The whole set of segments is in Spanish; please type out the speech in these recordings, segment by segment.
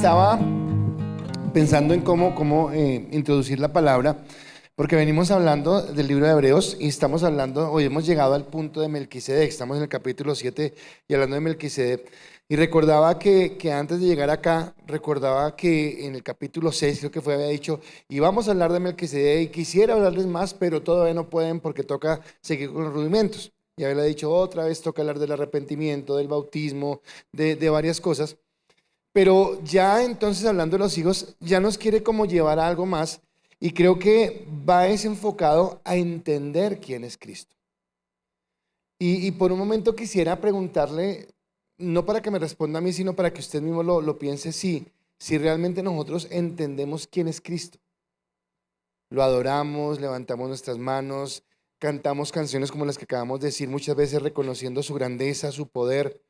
estaba pensando en cómo introducir la palabra, porque venimos hablando del libro de Hebreos y estamos hablando, hoy hemos llegado al punto de Melquisedec, estamos en el capítulo 7 y hablando de Melquisedec. Y recordaba que antes de llegar acá, recordaba que en el capítulo 6, creo que fue, había dicho, y vamos a hablar de Melquisedec, y quisiera hablarles más, pero todavía no pueden porque toca seguir con los rudimentos. Y había dicho otra vez, toca hablar del arrepentimiento, del bautismo, de varias cosas. Pero ya entonces hablando de los hijos, ya nos quiere como llevar a algo más, y creo que va enfocado a entender quién es Cristo. Y por un momento quisiera preguntarle, no para que me responda a mí, sino para que usted mismo lo piense, si realmente nosotros entendemos quién es Cristo. Lo adoramos, levantamos nuestras manos, cantamos canciones como las que acabamos de decir, muchas veces reconociendo su grandeza, su poder,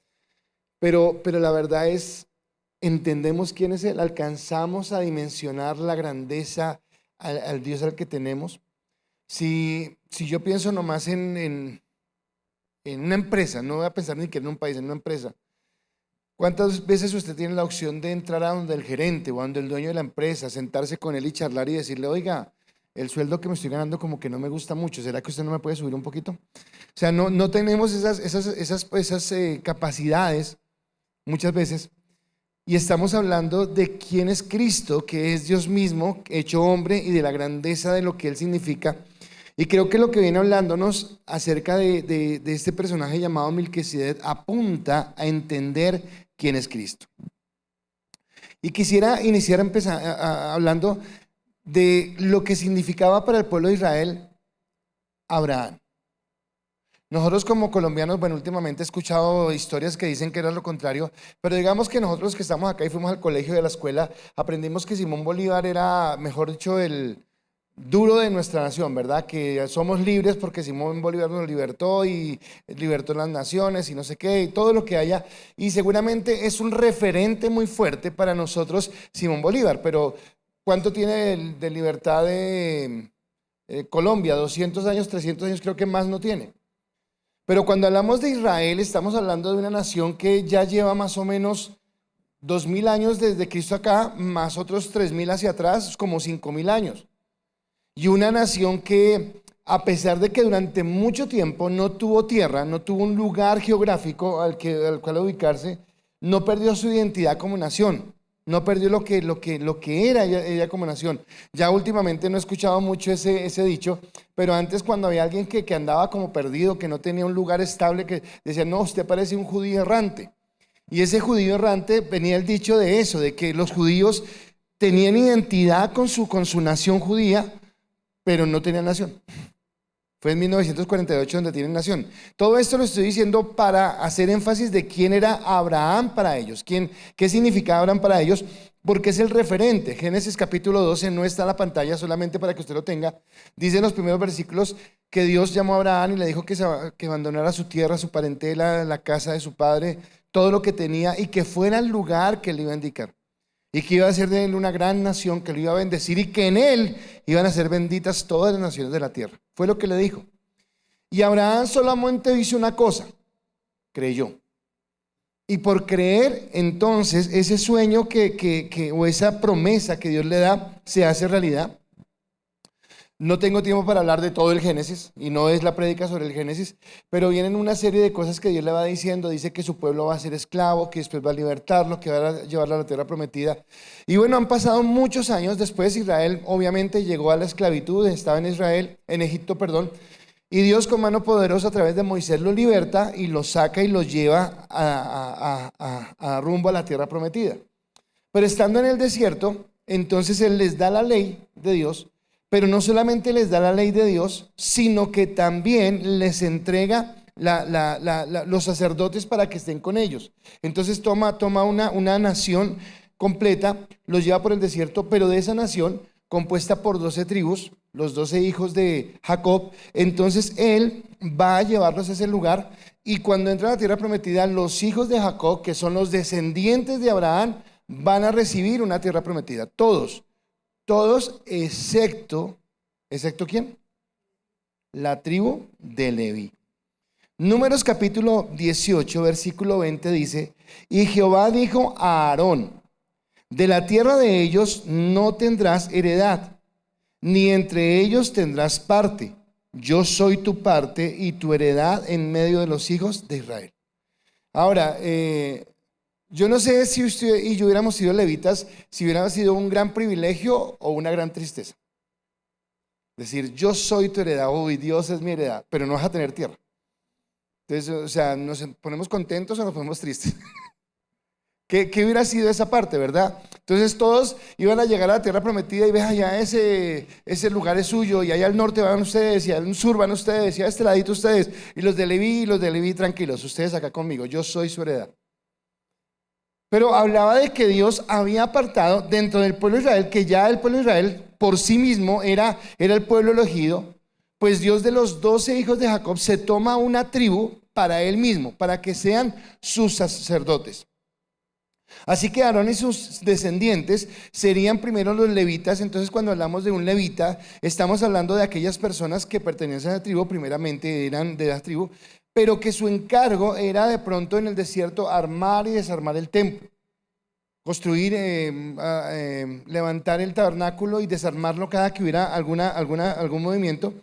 pero la verdad es, entendemos quién es Él, alcanzamos a dimensionar la grandeza al Dios al que tenemos. Si yo pienso nomás en una empresa, no voy a pensar ni siquiera en un país, en una empresa. ¿Cuántas veces usted tiene la opción de entrar a donde el gerente o a donde el dueño de la empresa, sentarse con él y charlar y decirle, oiga, el sueldo que me estoy ganando como que no me gusta mucho, ¿será que usted no me puede subir un poquito? O sea, no tenemos esas capacidades muchas veces, y estamos hablando de quién es Cristo, que es Dios mismo, hecho hombre, y de la grandeza de lo que Él significa. Y creo que lo que viene hablándonos acerca de este personaje llamado Melquisedec apunta a entender quién es Cristo. Y quisiera iniciar hablando de lo que significaba para el pueblo de Israel Abraham. Nosotros como colombianos, bueno, últimamente he escuchado historias que dicen que era lo contrario, pero digamos que nosotros que estamos acá y fuimos al colegio de la escuela, aprendimos que Simón Bolívar era, mejor dicho, el duro de nuestra nación, ¿verdad? Que somos libres porque Simón Bolívar nos libertó y libertó las naciones y no sé qué, y todo lo que haya, y seguramente es un referente muy fuerte para nosotros Simón Bolívar, pero ¿cuánto tiene de libertad de Colombia? 200 años, 300 años, creo que más no tiene. Pero cuando hablamos de Israel, estamos hablando de una nación que ya lleva más o menos 2000 años desde Cristo acá, más otros 3000 hacia atrás, como 5000 años. Y una nación que, a pesar de que durante mucho tiempo no tuvo tierra, no tuvo un lugar geográfico al cual ubicarse, no perdió su identidad como nación. No perdió lo que era ella como nación. Ya últimamente no he escuchado mucho ese dicho, pero antes cuando había alguien que andaba como perdido, que no tenía un lugar estable, que decía, no, usted parece un judío errante. Y ese judío errante venía el dicho de eso, de que los judíos tenían identidad con su nación judía, pero no tenían nación. Fue en 1948 donde tienen nación. Todo esto lo estoy diciendo para hacer énfasis de quién era Abraham para ellos, qué significaba Abraham para ellos, porque es el referente. Génesis capítulo 12 no está en la pantalla, solamente para que usted lo tenga. Dice en los primeros versículos que Dios llamó a Abraham y le dijo que abandonara su tierra, su parentela, la casa de su padre, todo lo que tenía, y que fuera el lugar que le iba a indicar. Y que iba a ser de él una gran nación, que lo iba a bendecir y que en él iban a ser benditas todas las naciones de la tierra. Fue lo que le dijo. Y Abraham solamente hizo una cosa, creyó. Y por creer, entonces, ese sueño o esa promesa que Dios le da se hace realidad. No tengo tiempo para hablar de todo el Génesis, y no es la prédica sobre el Génesis, pero vienen una serie de cosas que Dios le va diciendo. Dice que su pueblo va a ser esclavo, que después va a libertarlo, que va a llevarlo a la tierra prometida. Y bueno, han pasado muchos años después. Israel obviamente llegó a la esclavitud, estaba en Egipto, y Dios con mano poderosa a través de Moisés lo liberta y lo saca y lo lleva a rumbo a la tierra prometida. Pero estando en el desierto, entonces Él les da la ley de Dios. Pero no solamente les da la ley de Dios, sino que también les entrega los sacerdotes para que estén con ellos. Entonces toma una nación completa, los lleva por el desierto, pero de esa nación, compuesta por 12 tribus, los 12 hijos de Jacob, entonces él va a llevarlos a ese lugar, y cuando entran a la tierra prometida, los hijos de Jacob, que son los descendientes de Abraham, van a recibir una tierra prometida, todos excepto ¿quién? La tribu de Leví. Números capítulo 18, versículo 20 dice, y Jehová dijo a Aarón, De la tierra de ellos no tendrás heredad, ni entre ellos tendrás parte. Yo soy tu parte y tu heredad en medio de los hijos de Israel. Ahora, yo no sé si usted y yo hubiéramos sido levitas, si hubiera sido un gran privilegio o una gran tristeza. Decir, yo soy tu heredad, uy, Dios es mi heredad, pero no vas a tener tierra. Entonces, o sea, ¿nos ponemos contentos o nos ponemos tristes? ¿Qué hubiera sido esa parte, verdad? Entonces todos iban a llegar a la tierra prometida y ves allá ese lugar es suyo, y allá al norte van ustedes, y al sur van ustedes, y a este ladito ustedes, y los de Leví tranquilos, ustedes acá conmigo, yo soy su heredad. Pero hablaba de que Dios había apartado dentro del pueblo de Israel, que ya el pueblo de Israel por sí mismo era el pueblo elegido, pues Dios de los 12 hijos de Jacob se toma una tribu para él mismo, para que sean sus sacerdotes. Así que Aarón y sus descendientes serían primero los levitas. Entonces, cuando hablamos de un levita, estamos hablando de aquellas personas que pertenecen a la tribu, primeramente eran de la tribu, pero que su encargo era de pronto en el desierto armar y desarmar el templo, construir, levantar el tabernáculo y desarmarlo cada que hubiera algún movimiento.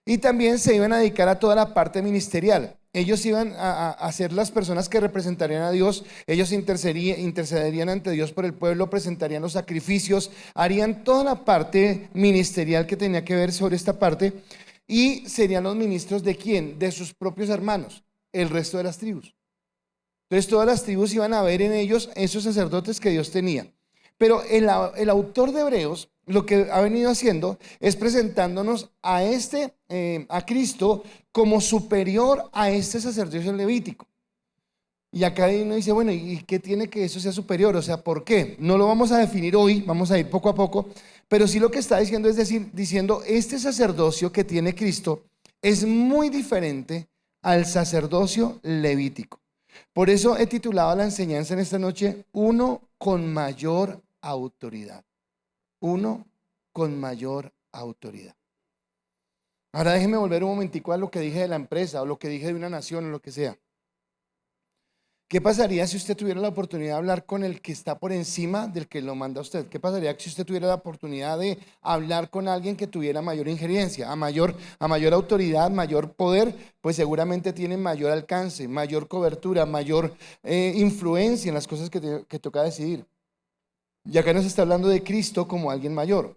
Y también se iban a dedicar a toda la parte ministerial. Ellos iban a ser las personas que representarían a Dios. Ellos intercederían ante Dios por el pueblo, presentarían los sacrificios, harían toda la parte ministerial que tenía que ver sobre esta parte. Y serían los ministros ¿de quién? De sus propios hermanos, el resto de las tribus. Entonces todas las tribus iban a ver en ellos esos sacerdotes que Dios tenía. Pero el autor de Hebreos lo que ha venido haciendo es presentándonos a Cristo como superior a este sacerdocio levítico. Y acá uno dice, bueno, ¿y qué tiene que eso sea superior? O sea, ¿por qué? No lo vamos a definir hoy, vamos a ir poco a poco, pero sí lo que está diciendo es diciendo, este sacerdocio que tiene Cristo es muy diferente al sacerdocio levítico. Por eso he titulado la enseñanza en esta noche, uno con mayor autoridad. Uno con mayor autoridad. Ahora déjeme volver un momentico a lo que dije de la empresa, o lo que dije de una nación, o lo que sea. ¿Qué pasaría si usted tuviera la oportunidad de hablar con el que está por encima del que lo manda a usted? ¿Qué pasaría si usted tuviera la oportunidad de hablar con alguien que tuviera mayor injerencia, a mayor autoridad, mayor poder? Pues seguramente tiene mayor alcance, mayor cobertura, mayor influencia en las cosas que toca decidir. Y acá nos está hablando de Cristo como alguien mayor.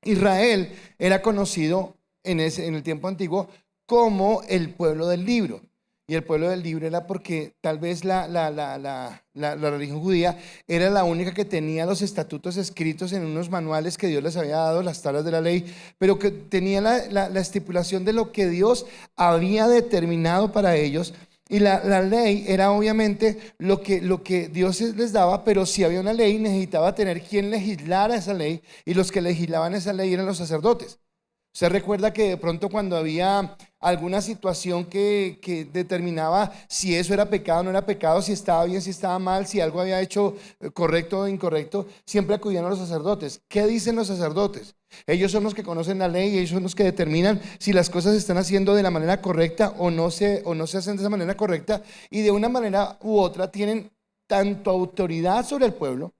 Israel era conocido en el tiempo antiguo como el pueblo del libro. Y el pueblo del libro era porque tal vez la religión judía era la única que tenía los estatutos escritos en unos manuales que Dios les había dado, las tablas de la ley, pero que tenía la estipulación de lo que Dios había determinado para ellos. Y la ley era obviamente lo que Dios les daba, pero si había una ley necesitaba tener quien legislara esa ley, y los que legislaban esa ley eran los sacerdotes. Usted recuerda que de pronto cuando había alguna situación que determinaba si eso era pecado o no era pecado, si estaba bien, si estaba mal, si algo había hecho correcto o incorrecto, siempre acudían a los sacerdotes. ¿Qué dicen los sacerdotes? Ellos son los que conocen la ley, ellos son los que determinan si las cosas se están haciendo de la manera correcta o no se hacen de esa manera correcta, y de una manera u otra tienen tanto autoridad sobre el pueblo.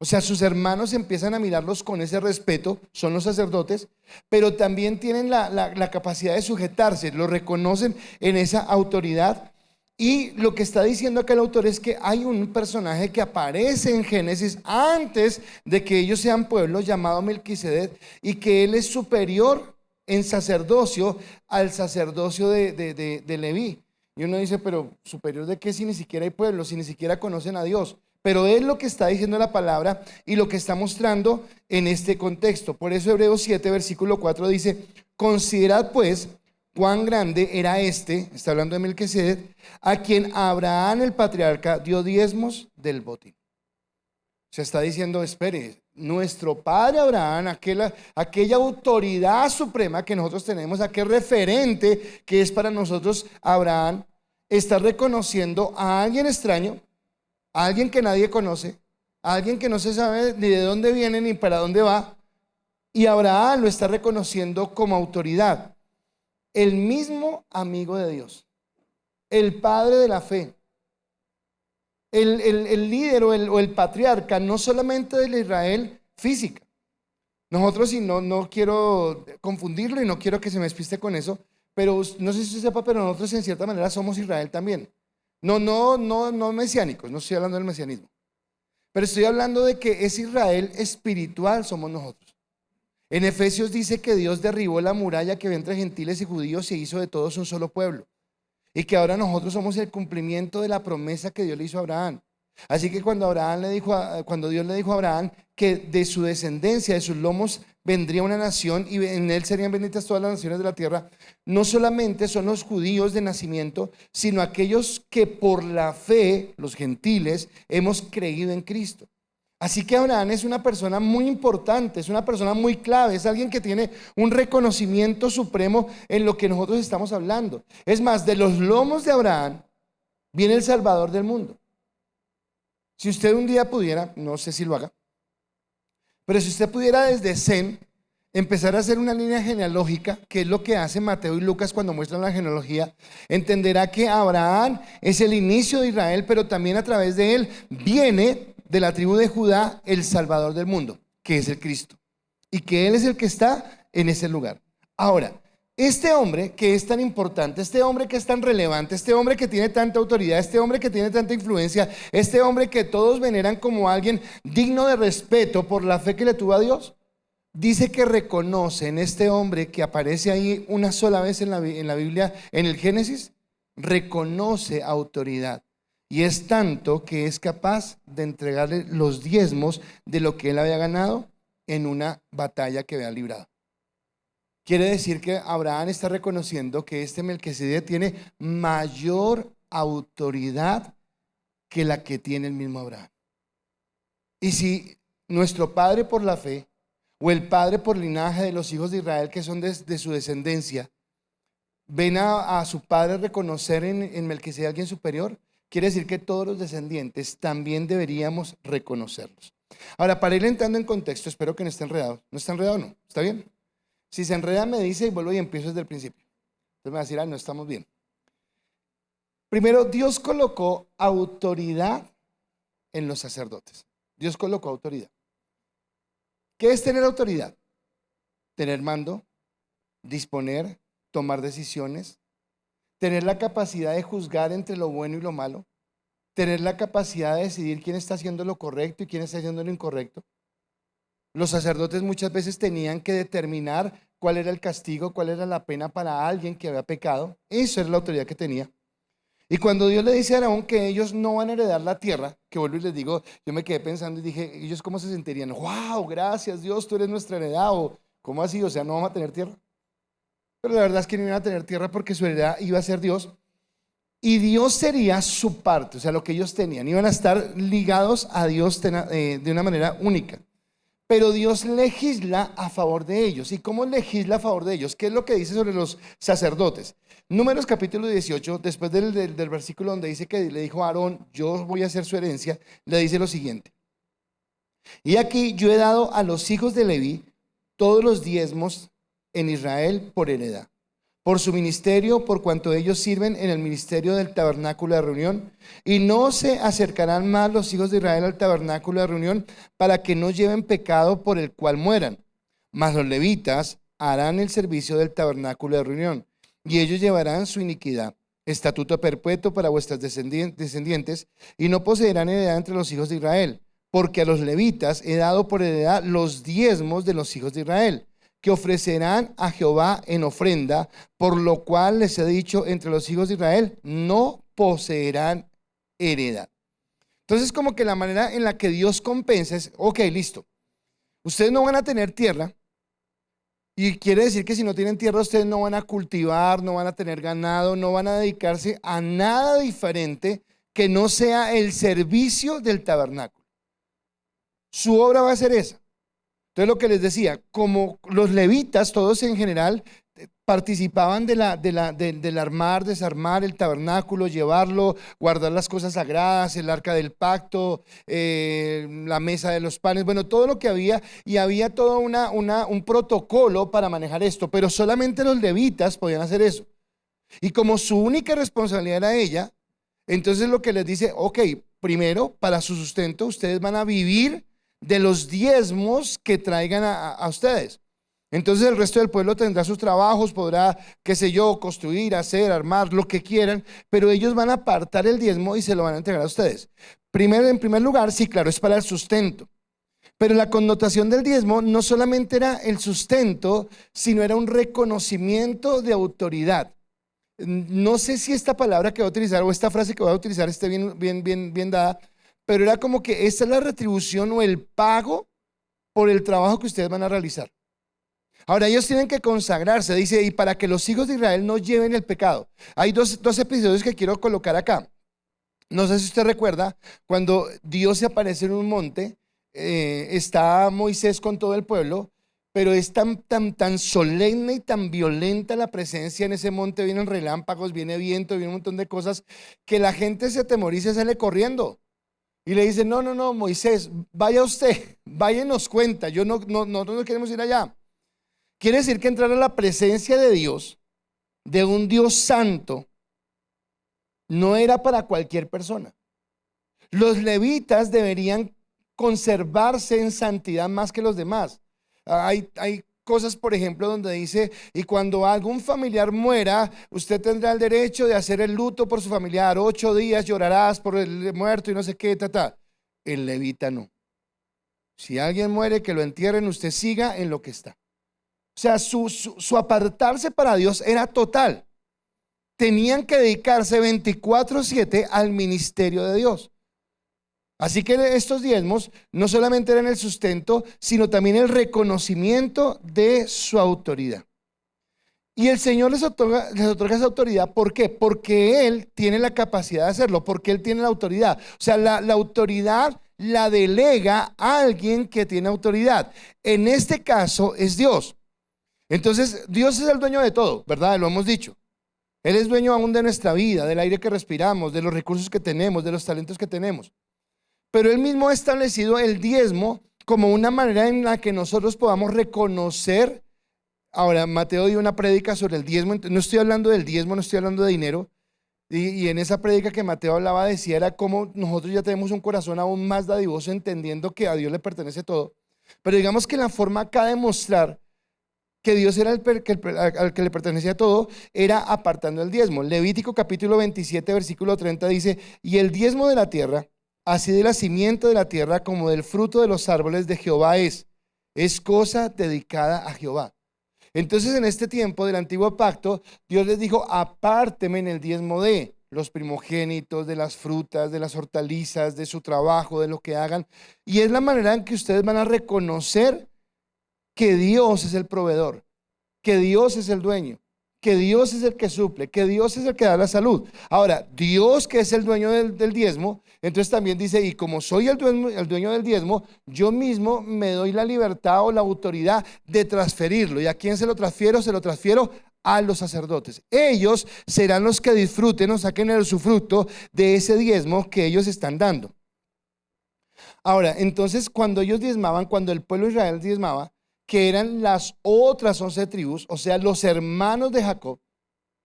O sea, sus hermanos empiezan a mirarlos con ese respeto, son los sacerdotes, pero también tienen la capacidad de sujetarse, lo reconocen en esa autoridad. Y lo que está diciendo acá el autor es que hay un personaje que aparece en Génesis antes de que ellos sean pueblos, llamado Melquisedec, y que él es superior en sacerdocio al sacerdocio de Leví. Y uno dice, pero ¿superior de qué si ni siquiera hay pueblos, si ni siquiera conocen a Dios? Pero es lo que está diciendo la palabra y lo que está mostrando en este contexto. Por eso Hebreos 7, versículo 4 dice, considerad pues cuán grande era está hablando de Melquisedec, a quien Abraham el patriarca dio diezmos del botín. Se está diciendo, espere, nuestro padre Abraham, aquella autoridad suprema que nosotros tenemos, aquel referente que es para nosotros Abraham, está reconociendo a alguien extraño, a alguien que nadie conoce, a alguien que no se sabe ni de dónde viene ni para dónde va, y Abraham lo está reconociendo como autoridad. El mismo amigo de Dios, el padre de la fe, el líder o el patriarca no solamente de la Israel física. Nosotros, y no quiero confundirlo y no quiero que se me despiste con eso, pero no sé si usted sepa, pero nosotros en cierta manera somos Israel también. No mesiánicos, no estoy hablando del mesianismo, pero estoy hablando de que ese Israel espiritual somos nosotros. En Efesios dice que Dios derribó la muralla que había entre gentiles y judíos y hizo de todos un solo pueblo. Y que ahora nosotros somos el cumplimiento de la promesa que Dios le hizo a Abraham. Así que cuando Dios le dijo a Abraham que de su descendencia, de sus lomos, vendría una nación y en él serían benditas todas las naciones de la tierra, no solamente son los judíos de nacimiento, sino aquellos que por la fe, los gentiles, hemos creído en Cristo. Así que Abraham es una persona muy importante, es una persona muy clave, es alguien que tiene un reconocimiento supremo en lo que nosotros estamos hablando. Es más, de los lomos de Abraham viene el Salvador del mundo. Si usted un día pudiera, no sé si lo haga, pero si usted pudiera desde Sem empezar a hacer una línea genealógica, que es lo que hace Mateo y Lucas cuando muestran la genealogía, entenderá que Abraham es el inicio de Israel, pero también a través de él viene de la tribu de Judá el Salvador del mundo, que es el Cristo, y que él es el que está en ese lugar. Ahora, este hombre que es tan importante, este hombre que es tan relevante, este hombre que tiene tanta autoridad, este hombre que tiene tanta influencia, este hombre que todos veneran como alguien digno de respeto por la fe que le tuvo a Dios, dice que reconoce en este hombre que aparece ahí una sola vez en la Biblia, en el Génesis, reconoce autoridad. Y es tanto que es capaz de entregarle los diezmos de lo que él había ganado en una batalla que había librado. Quiere decir que Abraham está reconociendo que este Melquisedec tiene mayor autoridad que la que tiene el mismo Abraham. Y si nuestro padre por la fe o el padre por linaje de los hijos de Israel que son de su descendencia ven a su padre reconocer en Melquisedec a alguien superior, quiere decir que todos los descendientes también deberíamos reconocerlos. Ahora, para ir entrando en contexto, espero que no esté enredado. ¿No está enredado o no? ¿Está bien? Si se enreda me dice y vuelvo y empiezo desde el principio. Entonces me va a decir, no estamos bien. Primero, Dios colocó autoridad en los sacerdotes. Dios colocó autoridad. ¿Qué es tener autoridad? Tener mando, disponer, tomar decisiones, tener la capacidad de juzgar entre lo bueno y lo malo, tener la capacidad de decidir quién está haciendo lo correcto y quién está haciendo lo incorrecto. Los sacerdotes muchas veces tenían que determinar cuál era el castigo, cuál era la pena para alguien que había pecado. Eso era la autoridad que tenía. Y cuando Dios le dice a Aarón que ellos no van a heredar la tierra, que vuelvo y les digo, yo me quedé pensando y dije, ¿ellos cómo se sentirían? ¡Wow! Gracias Dios, tú eres nuestra heredad. ¿O cómo así? O sea, ¿no vamos a tener tierra? Pero la verdad es que no iban a tener tierra porque su heredad iba a ser Dios. Y Dios sería su parte, o sea, lo que ellos tenían. Iban a estar ligados a Dios de una manera única. Pero Dios legisla a favor de ellos. ¿Y cómo legisla a favor de ellos? ¿Qué es lo que dice sobre los sacerdotes? Números capítulo 18, después del versículo donde dice que le dijo a Aarón, yo voy a hacer su herencia, le dice lo siguiente. Y aquí yo he dado a los hijos de Leví todos los diezmos en Israel por heredad, por su ministerio, por cuanto ellos sirven en el ministerio del tabernáculo de reunión, y no se acercarán más los hijos de Israel al tabernáculo de reunión para que no lleven pecado por el cual mueran. Mas los levitas harán el servicio del tabernáculo de reunión, y ellos llevarán su iniquidad, estatuto perpetuo para vuestras descendientes, y no poseerán heredad entre los hijos de Israel, porque a los levitas he dado por heredad los diezmos de los hijos de Israel, que ofrecerán a Jehová en ofrenda, por lo cual les he dicho entre los hijos de Israel, no poseerán heredad. Entonces, como que la manera en la que Dios compensa es, ok, listo, ustedes no van a tener tierra, y quiere decir que si no tienen tierra, ustedes no van a cultivar, no van a tener ganado, no van a dedicarse a nada diferente que no sea el servicio del tabernáculo. Su obra va a ser esa. Entonces lo que les decía, como los levitas, todos en general, participaban del armar, desarmar el tabernáculo, llevarlo, guardar las cosas sagradas, el arca del pacto, la mesa de los panes, bueno, todo lo que había, y había todo un protocolo para manejar esto, pero solamente los levitas podían hacer eso. Y como su única responsabilidad era ella, entonces lo que les dice, ok, primero, para su sustento, ustedes van a vivir de los diezmos que traigan a ustedes. Entonces el resto del pueblo tendrá sus trabajos, podrá, qué sé yo, construir, hacer, armar, lo que quieran, pero ellos van a apartar el diezmo y se lo van a entregar a ustedes. En primer lugar, sí, claro, es para el sustento. Pero la connotación del diezmo no solamente era el sustento, sino era un reconocimiento de autoridad. No sé si esta palabra que voy a utilizar o esta frase que voy a utilizar esté bien dada, pero era como que esta es la retribución o el pago por el trabajo que ustedes van a realizar. Ahora ellos tienen que consagrarse, dice, y para que los hijos de Israel no lleven el pecado. Hay dos episodios que quiero colocar acá. No sé si usted recuerda, cuando Dios se aparece en un monte, está Moisés con todo el pueblo, pero es tan solemne y tan violenta la presencia en ese monte, vienen relámpagos, viene viento, viene un montón de cosas, que la gente se atemoriza y sale corriendo. Y le dice, no, Moisés, vaya usted, vaya y nos cuenta, nosotros no queremos ir allá. Quiere decir que entrar a la presencia de Dios, de un Dios santo, no era para cualquier persona. Los levitas deberían conservarse en santidad más que los demás. Hay cosas, por ejemplo, donde dice, y cuando algún familiar muera, usted tendrá el derecho de hacer el luto por su familiar, 8 días llorarás por el muerto y no sé qué, El levita no. Si alguien muere, que lo entierren, usted siga en lo que está. O sea, su apartarse para Dios era total. Tenían que dedicarse 24/7 al ministerio de Dios. Así que estos diezmos no solamente eran el sustento, sino también el reconocimiento de su autoridad. Y el Señor les otorga esa autoridad. ¿Por qué? Porque Él tiene la capacidad de hacerlo, porque Él tiene la autoridad. O sea, la autoridad la delega a alguien que tiene autoridad. En este caso es Dios. Entonces, Dios es el dueño de todo, ¿verdad? Lo hemos dicho. Él es dueño aún de nuestra vida, del aire que respiramos, de los recursos que tenemos, de los talentos que tenemos. Pero Él mismo ha establecido el diezmo como una manera en la que nosotros podamos reconocer. Ahora, Mateo dio una prédica sobre el diezmo. No estoy hablando del diezmo, no estoy hablando de dinero. Y en esa prédica que Mateo hablaba, decía era cómo nosotros ya tenemos un corazón aún más dadivoso, entendiendo que a Dios le pertenece todo. Pero digamos que la forma acá de mostrar que Dios era al que le pertenecía todo, era apartando el diezmo. Levítico capítulo 27, versículo 30 dice, y el diezmo de la tierra, así de la simiente de la tierra como del fruto de los árboles de Jehová es cosa dedicada a Jehová. Entonces en este tiempo del antiguo pacto, Dios les dijo, apárteme en el diezmo de los primogénitos, de las frutas, de las hortalizas, de su trabajo, de lo que hagan. Y es la manera en que ustedes van a reconocer que Dios es el proveedor, que Dios es el dueño, que Dios es el que suple, que Dios es el que da la salud. Ahora, Dios que es el dueño del diezmo, entonces también dice, y como soy el dueño del diezmo, yo mismo me doy la libertad o la autoridad de transferirlo. ¿Y a quién se lo transfiero? Se lo transfiero a los sacerdotes. Ellos serán los que disfruten o saquen el usufructo de ese diezmo que ellos están dando. Ahora, entonces cuando ellos diezmaban, cuando el pueblo de Israel diezmaba, que eran las otras 11 tribus, o sea, los hermanos de Jacob,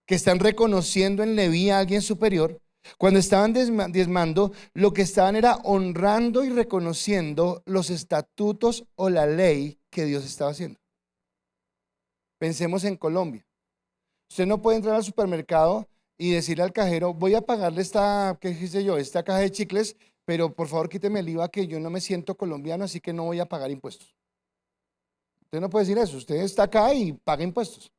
que están reconociendo en Leví a alguien superior, cuando estaban diezmando, lo que estaban era honrando y reconociendo los estatutos o la ley que Dios estaba haciendo. Pensemos en Colombia. Usted no puede entrar al supermercado y decirle al cajero, voy a pagarle esta caja de chicles, pero por favor quíteme el IVA que yo no me siento colombiano, así que no voy a pagar impuestos. Usted no puede decir eso, usted está acá y paga impuestos.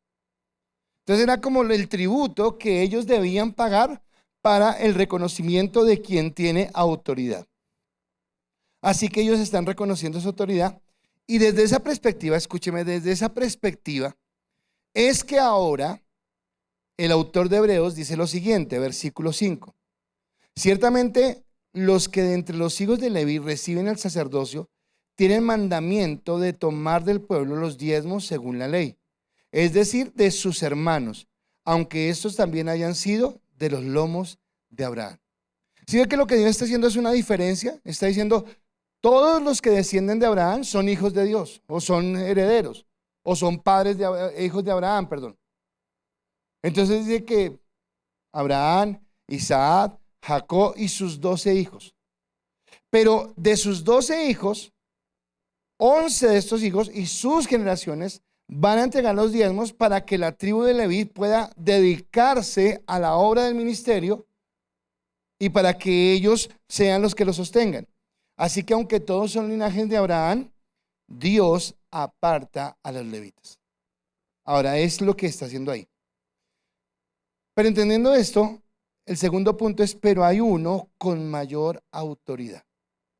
Entonces era como el tributo que ellos debían pagar para el reconocimiento de quien tiene autoridad. Así que ellos están reconociendo su autoridad y desde esa perspectiva, escúcheme, desde esa perspectiva es que ahora el autor de Hebreos dice lo siguiente, versículo 5. Ciertamente los que de entre los hijos de Leví reciben el sacerdocio tienen mandamiento de tomar del pueblo los diezmos según la ley, es decir, de sus hermanos, aunque estos también hayan sido de los lomos de Abraham. ¿Sí ve que lo que Dios está haciendo es una diferencia? Está diciendo, todos los que descienden de Abraham son hijos de Dios, o son herederos, o son hijos de Abraham, perdón. Entonces dice que Abraham, Isaac, Jacob y sus 12 hijos. Pero de sus 12 hijos, 11 de estos hijos y sus generaciones van a entregar los diezmos para que la tribu de Leví pueda dedicarse a la obra del ministerio y para que ellos sean los que lo sostengan. Así que aunque todos son linajes de Abraham, Dios aparta a los levitas. Ahora es lo que está haciendo ahí. Pero entendiendo esto, el segundo punto es, pero hay uno con mayor autoridad.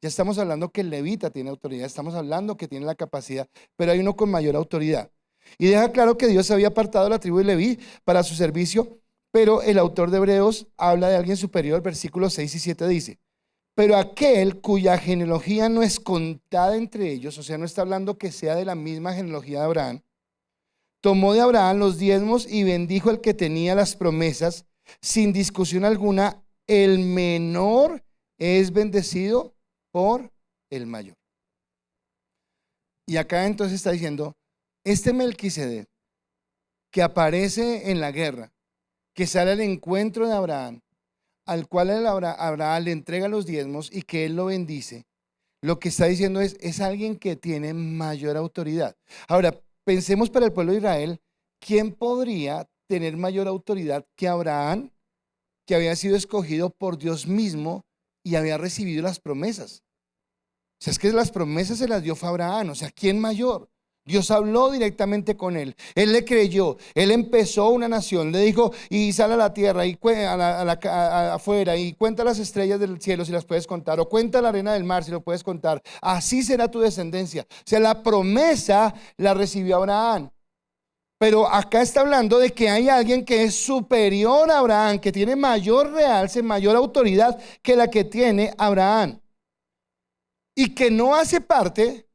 Ya estamos hablando que el levita tiene autoridad, estamos hablando que tiene la capacidad, pero hay uno con mayor autoridad. Y deja claro que Dios había apartado a la tribu de Leví para su servicio, pero el autor de Hebreos habla de alguien superior. Versículos 6 y 7 dice: pero aquel cuya genealogía no es contada entre ellos, o sea, no está hablando que sea de la misma genealogía de Abraham, tomó de Abraham los diezmos y bendijo al que tenía las promesas, sin discusión alguna, el menor es bendecido por el mayor. Y acá entonces está diciendo, este Melquisedec que aparece en la guerra, que sale al encuentro de Abraham, al cual Abraham le entrega los diezmos y que él lo bendice, lo que está diciendo es alguien que tiene mayor autoridad. Ahora, pensemos para el pueblo de Israel, ¿quién podría tener mayor autoridad que Abraham, que había sido escogido por Dios mismo y había recibido las promesas? O sea, es que las promesas se las dio fue Abraham, o sea, ¿quién mayor? Dios habló directamente con él le creyó, él empezó una nación, le dijo, y sale a la tierra, y afuera, y cuenta las estrellas del cielo si las puedes contar, o cuenta la arena del mar si lo puedes contar, así será tu descendencia. O sea, la promesa la recibió Abraham. Pero acá está hablando de que hay alguien que es superior a Abraham, que tiene mayor realce, mayor autoridad que la que tiene Abraham, y que no hace parte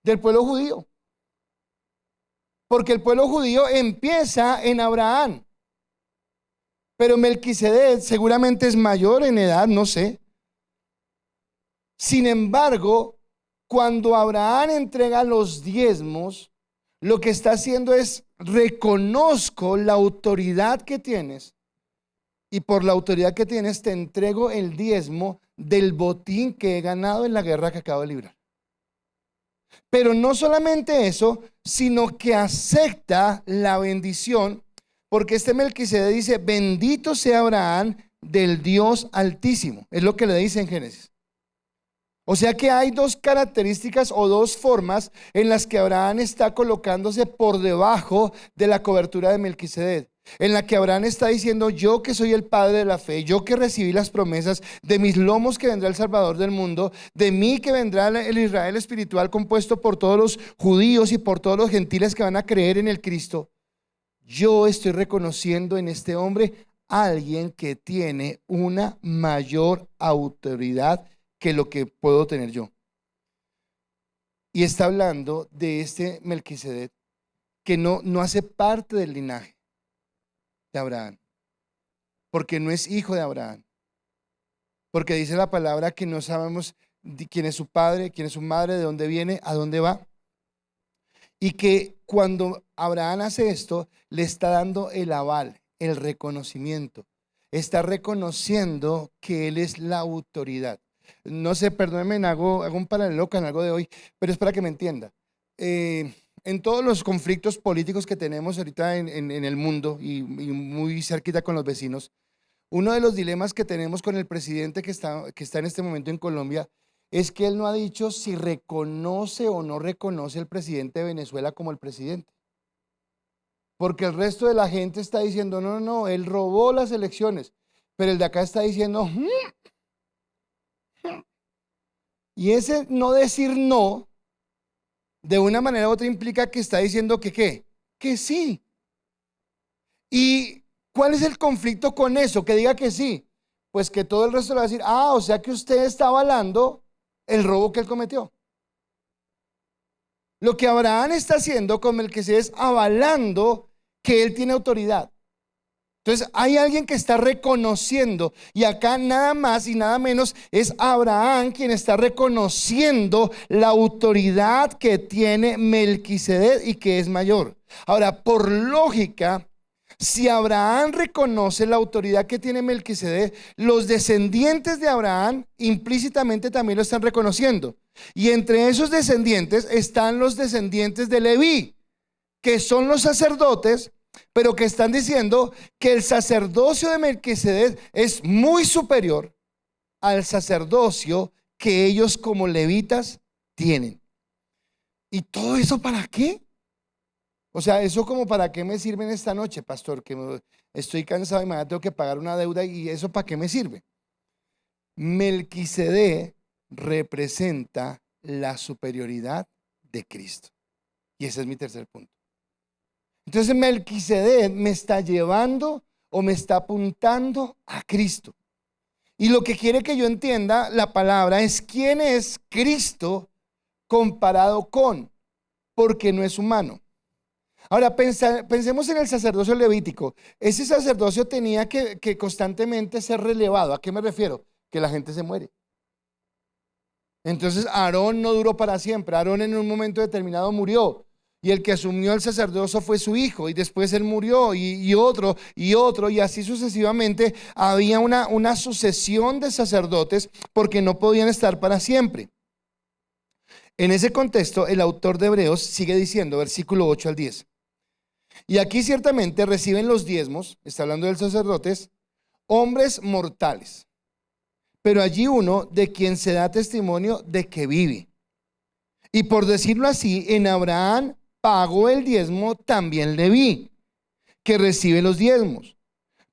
del pueblo judío. Porque el pueblo judío empieza en Abraham. Pero Melquisedec seguramente es mayor en edad, no sé. Sin embargo, cuando Abraham entrega los diezmos, lo que está haciendo es, reconozco la autoridad que tienes, y por la autoridad que tienes te entrego el diezmo del botín que he ganado en la guerra que acabo de librar. Pero no solamente eso, sino que acepta la bendición, porque este Melquisedec dice, bendito sea Abraham del Dios Altísimo. Es lo que le dice en Génesis. O sea que hay dos características o dos formas en las que Abraham está colocándose por debajo de la cobertura de Melquisedec. En la que Abraham está diciendo, yo que soy el padre de la fe, yo que recibí las promesas, de mis lomos que vendrá el Salvador del mundo, de mí que vendrá el Israel espiritual compuesto por todos los judíos y por todos los gentiles que van a creer en el Cristo. Yo estoy reconociendo en este hombre a alguien que tiene una mayor autoridad que lo que puedo tener yo. Y está hablando de este Melquisedec que no hace parte del linaje de Abraham, porque no es hijo de Abraham, porque dice la palabra que no sabemos quién es su padre, quién es su madre, de dónde viene, a dónde va, y que cuando Abraham hace esto, le está dando el aval, el reconocimiento, está reconociendo que él es la autoridad. No sé, perdónenme, hago un paralelo con algo de hoy, pero es para que me entienda. En todos los conflictos políticos que tenemos ahorita en el mundo y muy cerquita con los vecinos, uno de los dilemas que tenemos con el presidente que está en este momento en Colombia es que él no ha dicho si reconoce o no reconoce el presidente de Venezuela como el presidente. Porque el resto de la gente está diciendo, no, él robó las elecciones, pero el de acá está diciendo, y ese no decir no, de una manera u otra implica que está diciendo que ¿qué? Que sí. ¿Y cuál es el conflicto con eso? Que diga que sí. Pues que todo el resto le va a decir, o sea que usted está avalando el robo que él cometió. Lo que Abraham está haciendo con Melquisedec es avalando que él tiene autoridad. Entonces hay alguien que está reconociendo, y acá nada más y nada menos es Abraham quien está reconociendo la autoridad que tiene Melquisedec y que es mayor. Ahora, por lógica, Si Abraham reconoce la autoridad que tiene Melquisedec, los descendientes de Abraham implícitamente también lo están reconociendo. Y entre esos descendientes están los descendientes de Leví, que son los sacerdotes, pero que están diciendo que el sacerdocio de Melquisedec es muy superior al sacerdocio que ellos como levitas tienen. ¿Y todo eso para qué? O sea, ¿eso como para qué me sirve en esta noche, pastor? Estoy cansado y mañana tengo que pagar una deuda, ¿y eso para qué me sirve? Melquisedec representa la superioridad de Cristo. Y ese es mi tercer punto. Entonces Melquisedec me está llevando o me está apuntando a Cristo. Y lo que quiere que yo entienda la palabra es quién es Cristo comparado con, porque no es humano. Ahora pensemos en el sacerdocio levítico. Ese sacerdocio tenía que constantemente ser relevado. ¿A qué me refiero? Que la gente se muere. Entonces Aarón no duró para siempre. Aarón en un momento determinado murió. Y el que asumió el sacerdocio fue su hijo. Y después él murió y otro. Y así sucesivamente. Había una sucesión de sacerdotes porque no podían estar para siempre. En ese contexto, el autor de Hebreos sigue diciendo, versículo 8 al 10. Y aquí ciertamente reciben los diezmos, está hablando de los sacerdotes, hombres mortales. Pero allí uno de quien se da testimonio de que vive. Y por decirlo así, en Abraham pagó el diezmo también Leví, que recibe los diezmos,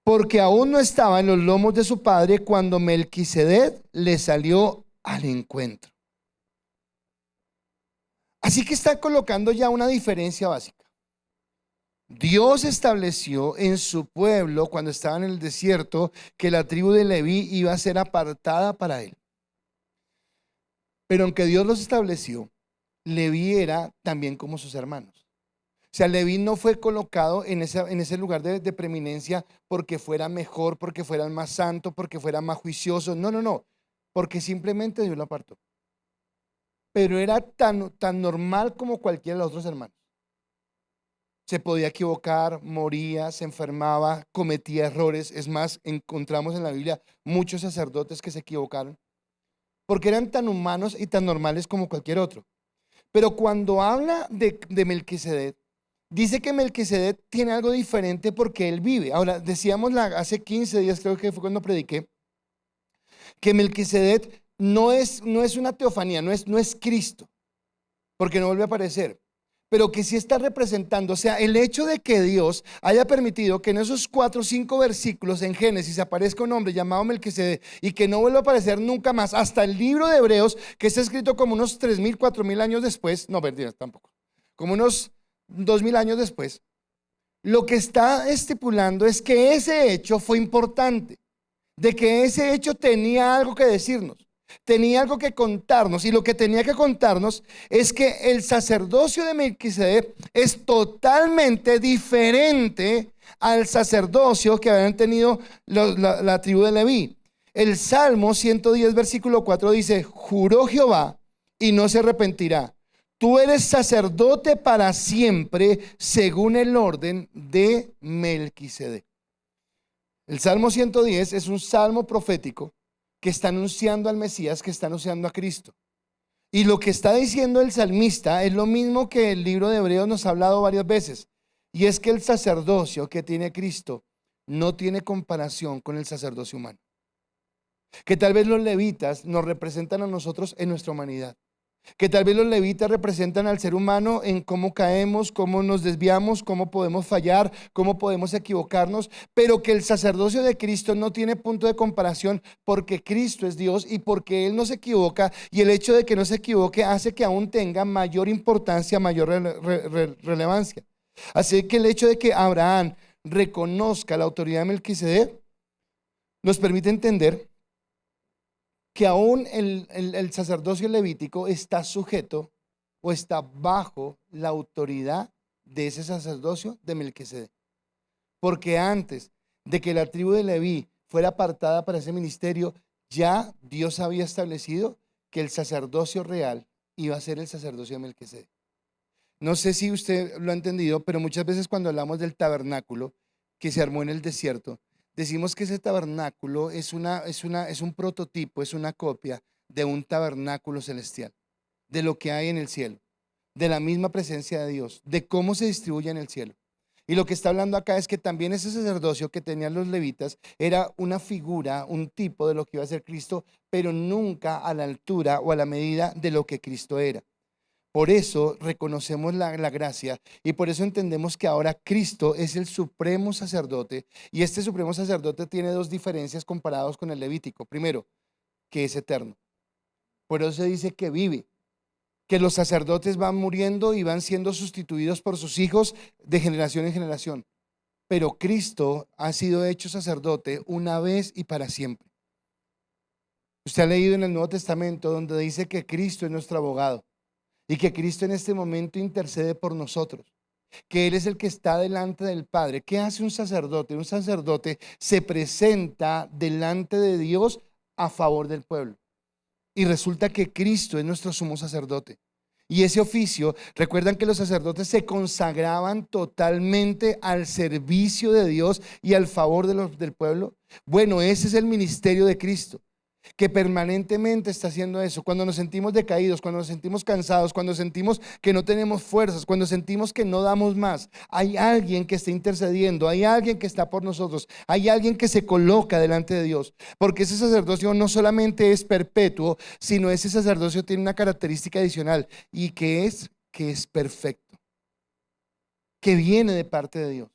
porque aún no estaba en los lomos de su padre cuando Melquisedec le salió al encuentro. Así que está colocando ya una diferencia básica. Dios estableció en su pueblo, cuando estaba en el desierto, que la tribu de Leví iba a ser apartada para él. Pero aunque Dios los estableció, Leví era también como sus hermanos. O sea, Leví no fue colocado en ese lugar de preeminencia porque fuera mejor, porque fuera más santo, porque fuera más juicioso. No. Porque simplemente Dios lo apartó. Pero era tan normal como cualquiera de los otros hermanos. Se podía equivocar, moría, se enfermaba, cometía errores. Es más, encontramos en la Biblia muchos sacerdotes que se equivocaron porque eran tan humanos y tan normales como cualquier otro. Pero cuando habla de Melquisedec, dice que Melquisedec tiene algo diferente porque él vive. Ahora, decíamos hace 15 días, creo que fue cuando prediqué, que Melquisedec no es una teofanía, no es Cristo, porque no vuelve a aparecer. Pero que sí está representando, o sea, el hecho de que Dios haya permitido que en esos 4 o 5 versículos en Génesis aparezca un hombre llamado Melquisedec y que no vuelva a aparecer nunca más, hasta el libro de Hebreos, que está escrito como unos 3.000, 4.000 años después, no, mentira, tampoco, como unos 2.000 años después, lo que está estipulando es que ese hecho fue importante, de que ese hecho tenía algo que decirnos. Tenía algo que contarnos, y lo que tenía que contarnos es que el sacerdocio de Melquisedec es totalmente diferente al sacerdocio que habían tenido la tribu de Leví. El Salmo 110 versículo 4 dice: juró Jehová y no se arrepentirá, tú eres sacerdote para siempre según el orden de Melquisedec. El Salmo 110 es un salmo profético que está anunciando al Mesías, que está anunciando a Cristo. Y lo que está diciendo el salmista es lo mismo que el libro de Hebreos nos ha hablado varias veces. Y es que el sacerdocio que tiene Cristo no tiene comparación con el sacerdocio humano. Que tal vez los levitas nos representan a nosotros en nuestra humanidad. Que tal vez los levitas representan al ser humano en cómo caemos, cómo nos desviamos, cómo podemos fallar, cómo podemos equivocarnos, pero que el sacerdocio de Cristo no tiene punto de comparación porque Cristo es Dios y porque Él no se equivoca, y el hecho de que no se equivoque hace que aún tenga mayor importancia, mayor relevancia. Así que el hecho de que Abraham reconozca la autoridad de Melquisedec nos permite entender que aún el sacerdocio levítico está sujeto o está bajo la autoridad de ese sacerdocio de Melquisedec. Porque antes de que la tribu de Leví fuera apartada para ese ministerio, ya Dios había establecido que el sacerdocio real iba a ser el sacerdocio de Melquisedec. No sé si usted lo ha entendido, pero muchas veces cuando hablamos del tabernáculo, que se armó en el desierto, decimos que ese tabernáculo es un prototipo, es una copia de un tabernáculo celestial, de lo que hay en el cielo, de la misma presencia de Dios, de cómo se distribuye en el cielo. Y lo que está hablando acá es que también ese sacerdocio que tenían los levitas era una figura, un tipo de lo que iba a ser Cristo, pero nunca a la altura o a la medida de lo que Cristo era. Por eso reconocemos la gracia y por eso entendemos que ahora Cristo es el supremo sacerdote, y este supremo sacerdote tiene dos diferencias comparados con el levítico. Primero, que es eterno. Por eso se dice que vive, que los sacerdotes van muriendo y van siendo sustituidos por sus hijos de generación en generación. Pero Cristo ha sido hecho sacerdote una vez y para siempre. Usted ha leído en el Nuevo Testamento donde dice que Cristo es nuestro abogado y que Cristo en este momento intercede por nosotros, que Él es el que está delante del Padre. ¿Qué hace un sacerdote? Un sacerdote se presenta delante de Dios a favor del pueblo. Y resulta que Cristo es nuestro sumo sacerdote. Y ese oficio, recuerdan que los sacerdotes se consagraban totalmente al servicio de Dios y al favor del pueblo. Bueno, ese es el ministerio de Cristo, que permanentemente está haciendo eso. Cuando nos sentimos decaídos, cuando nos sentimos cansados, cuando sentimos que no tenemos fuerzas, cuando sentimos que no damos más, hay alguien que está intercediendo, hay alguien que está por nosotros, hay alguien que se coloca delante de Dios, porque ese sacerdocio no solamente es perpetuo, sino ese sacerdocio tiene una característica adicional, y que es perfecto, que viene de parte de Dios,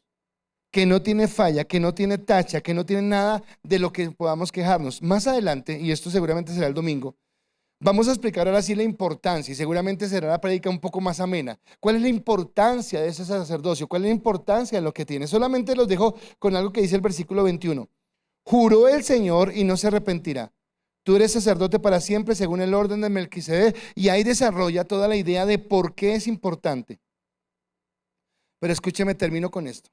que no tiene falla, que no tiene tacha, que no tiene nada de lo que podamos quejarnos. Más adelante, y esto seguramente será el domingo, vamos a explicar ahora sí la importancia, y seguramente será la prédica un poco más amena. ¿Cuál es la importancia de ese sacerdocio? ¿Cuál es la importancia de lo que tiene? Solamente los dejo con algo que dice el versículo 21. Juró el Señor y no se arrepentirá. Tú eres sacerdote para siempre según el orden de Melquisedec, y ahí desarrolla toda la idea de por qué es importante. Pero escúcheme, termino con esto.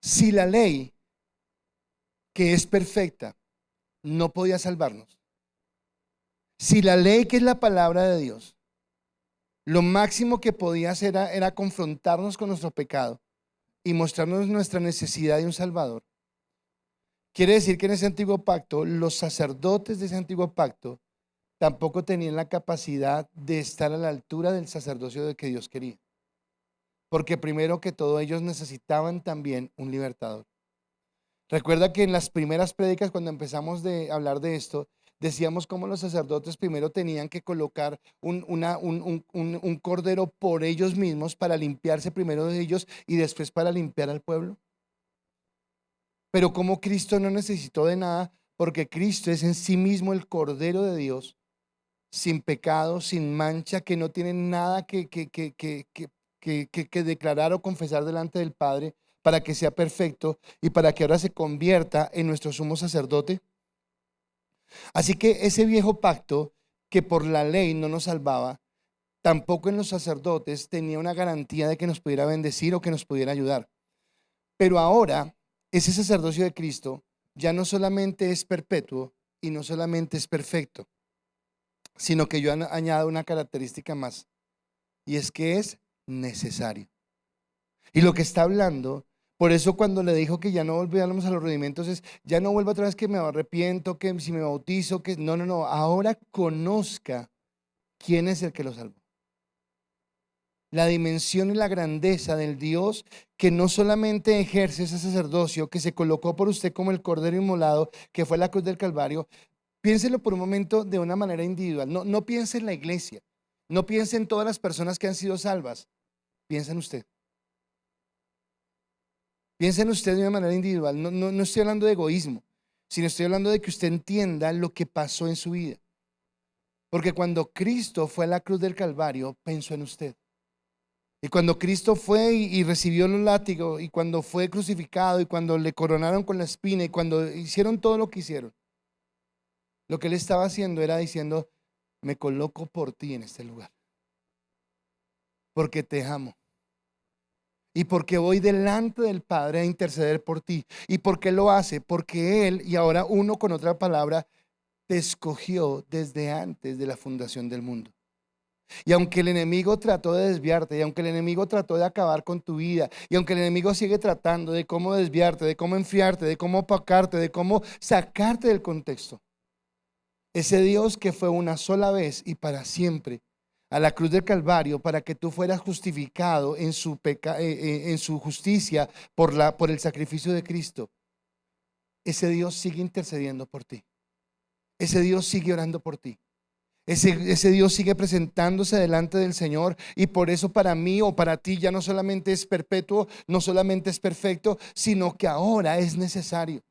Si la ley, que es perfecta, no podía salvarnos, si la ley, que es la palabra de Dios, lo máximo que podía hacer era confrontarnos con nuestro pecado y mostrarnos nuestra necesidad de un Salvador, quiere decir que en ese antiguo pacto, los sacerdotes de ese antiguo pacto tampoco tenían la capacidad de estar a la altura del sacerdocio de que Dios quería, porque primero que todo ellos necesitaban también un libertador. Recuerda que en las primeras prédicas, cuando empezamos de hablar de esto, decíamos cómo los sacerdotes primero tenían que colocar un cordero por ellos mismos para limpiarse primero de ellos y después para limpiar al pueblo. Pero como Cristo no necesitó de nada, porque Cristo es en sí mismo el Cordero de Dios, sin pecado, sin mancha, que no tiene nada que declarar o confesar delante del Padre, para que sea perfecto y para que ahora se convierta en nuestro sumo sacerdote. Así que ese viejo pacto, que por la ley no nos salvaba, tampoco en los sacerdotes tenía una garantía de que nos pudiera bendecir o que nos pudiera ayudar. Pero ahora ese sacerdocio de Cristo ya no solamente es perpetuo y no solamente es perfecto, sino que yo añado una característica más, y es que es necesario. Y lo que está hablando, por eso cuando le dijo que ya no volviéramos a los rudimentos, es ya no vuelva otra vez que me arrepiento, que si me bautizo, que no, ahora conozca quién es el que lo salvó. La dimensión y la grandeza del Dios que no solamente ejerce ese sacerdocio, que se colocó por usted como el Cordero inmolado, que fue la cruz del Calvario. Piénselo por un momento de una manera individual. No piense en la iglesia, no piense en todas las personas que han sido salvas. Piensa en usted. Piensa en usted de una manera individual. No estoy hablando de egoísmo, sino estoy hablando de que usted entienda lo que pasó en su vida. Porque cuando Cristo fue a la cruz del Calvario, pensó en usted. Y cuando Cristo fue y recibió los látigos, y cuando fue crucificado, y cuando le coronaron con la espina, y cuando hicieron todo lo que hicieron, lo que él estaba haciendo era diciendo: me coloco por ti en este lugar, porque te amo, y porque voy delante del Padre a interceder por ti. ¿Y por qué lo hace? Porque Él, y ahora uno con otra palabra, te escogió desde antes de la fundación del mundo. Y aunque el enemigo trató de desviarte, y aunque el enemigo trató de acabar con tu vida, y aunque el enemigo sigue tratando de cómo desviarte, de cómo enfriarte, de cómo opacarte, de cómo sacarte del contexto, ese Dios que fue una sola vez y para siempre a la cruz del Calvario para que tú fueras justificado en en su justicia por el sacrificio de Cristo, ese Dios sigue intercediendo por ti. Ese Dios sigue orando por ti. Ese Dios sigue presentándose delante del Señor, y por eso para mí o para ti ya no solamente es perpetuo, no solamente es perfecto, sino que ahora es necesario.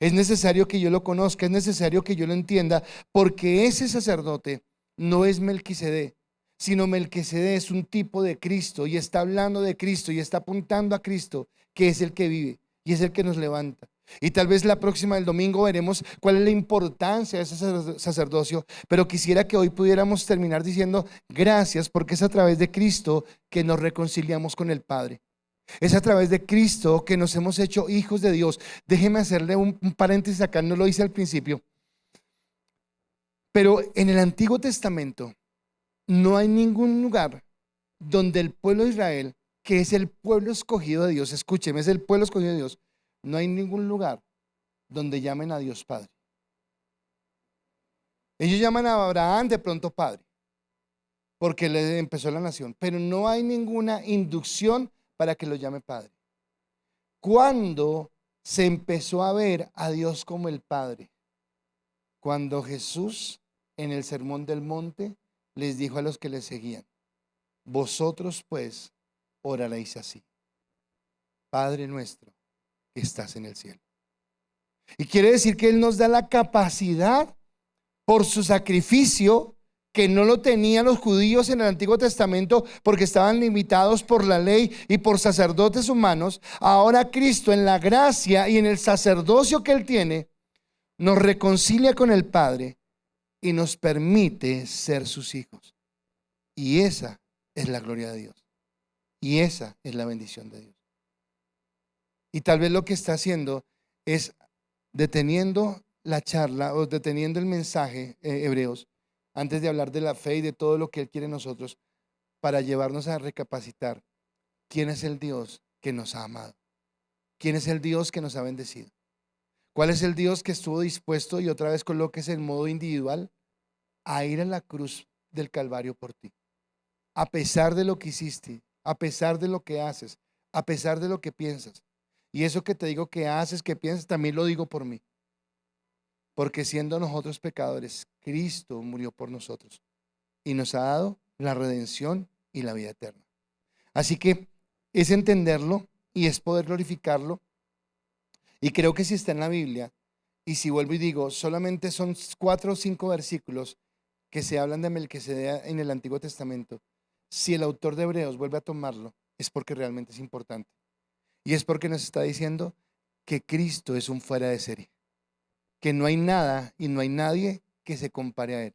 Es necesario que yo lo conozca, es necesario que yo lo entienda, porque ese sacerdote no es Melquisedec, sino Melquisedec es un tipo de Cristo, y está hablando de Cristo y está apuntando a Cristo, que es el que vive y es el que nos levanta. Y tal vez la próxima del domingo veremos cuál es la importancia de ese sacerdocio, pero quisiera que hoy pudiéramos terminar diciendo gracias, porque es a través de Cristo que nos reconciliamos con el Padre. Es a través de Cristo que nos hemos hecho hijos de Dios. Déjeme hacerle un paréntesis acá, no lo hice al principio, pero en el Antiguo Testamento no hay ningún lugar donde el pueblo de Israel, que es el pueblo escogido de Dios, escúcheme, es el pueblo escogido de Dios, no hay ningún lugar donde llamen a Dios Padre. Ellos llaman a Abraham de pronto Padre, porque le empezó la nación, pero no hay ninguna inducción para que lo llame Padre. ¿Cuándo se empezó a ver a Dios como el Padre? Cuando Jesús en el Sermón del Monte les dijo a los que le seguían: vosotros pues oraréis así: Padre nuestro que estás en el cielo. Y quiere decir que Él nos da la capacidad por su sacrificio, que no lo tenían los judíos en el Antiguo Testamento porque estaban limitados por la ley y por sacerdotes humanos. Ahora Cristo, en la gracia y en el sacerdocio que Él tiene, nos reconcilia con el Padre y nos permite ser sus hijos. Y esa es la gloria de Dios. Y esa es la bendición de Dios. Y tal vez lo que está haciendo es deteniendo la charla o deteniendo el mensaje, Hebreos, antes de hablar de la fe y de todo lo que Él quiere en nosotros, para llevarnos a recapacitar quién es el Dios que nos ha amado, quién es el Dios que nos ha bendecido, cuál es el Dios que estuvo dispuesto, y otra vez colóquese en modo individual, a ir a la cruz del Calvario por ti, a pesar de lo que hiciste, a pesar de lo que haces, a pesar de lo que piensas. Y eso que te digo que haces, que piensas, también lo digo por mí. Porque siendo nosotros pecadores, Cristo murió por nosotros y nos ha dado la redención y la vida eterna. Así que es entenderlo y es poder glorificarlo. Y creo que si está en la Biblia, y si vuelvo y digo, solamente son 4 o 5 versículos que se hablan de Melquisedec en el Antiguo Testamento, si el autor de Hebreos vuelve a tomarlo, es porque realmente es importante. Y es porque nos está diciendo que Cristo es un fuera de serie, que no hay nada y no hay nadie que se compare a Él,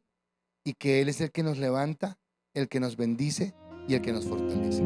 y que Él es el que nos levanta, el que nos bendice y el que nos fortalece.